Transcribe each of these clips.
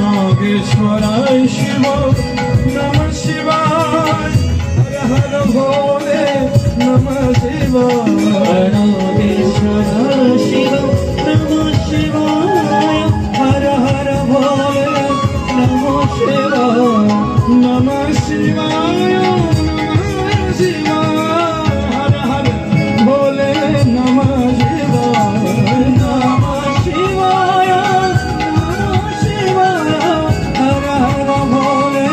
नागेश्वराय शिव नमः शिवाय हर हर भोले नमः शिवाय नागेश्वराय शिव नमः शिवाय हर हर भोले नमः शिवाय नमः शिवाय नमः शिवाय हर हर भोले नमः शिवाय नमः शिवाय नमः शिवाय हर हर भोले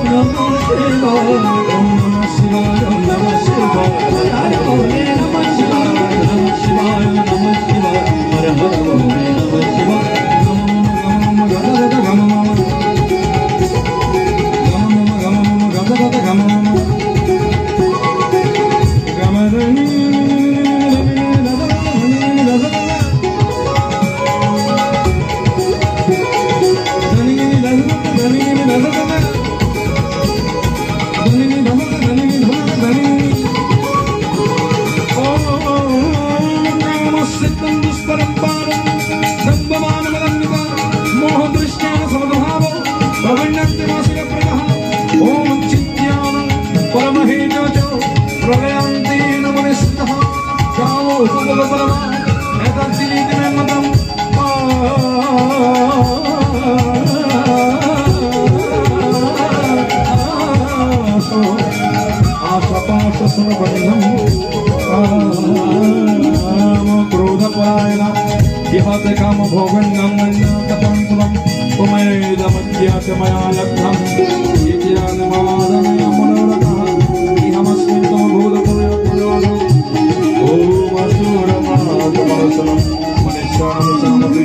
नमः शिवाय नमः शिवाय नमः शिवाय हर हर भोले नमः शिवाय नमः शिवाय नमः शिवाय हर हर भोले नमः शिवाय काम भोगन्नं तपंसुरं उमेदमध्यात्मया लब्धं इत्यानमादनय मनोरथः इहमस्मिन् तमभूतपुर्यपुर्यादौ ॐ असुरपादपरसनं मनुष्याणां सामग्री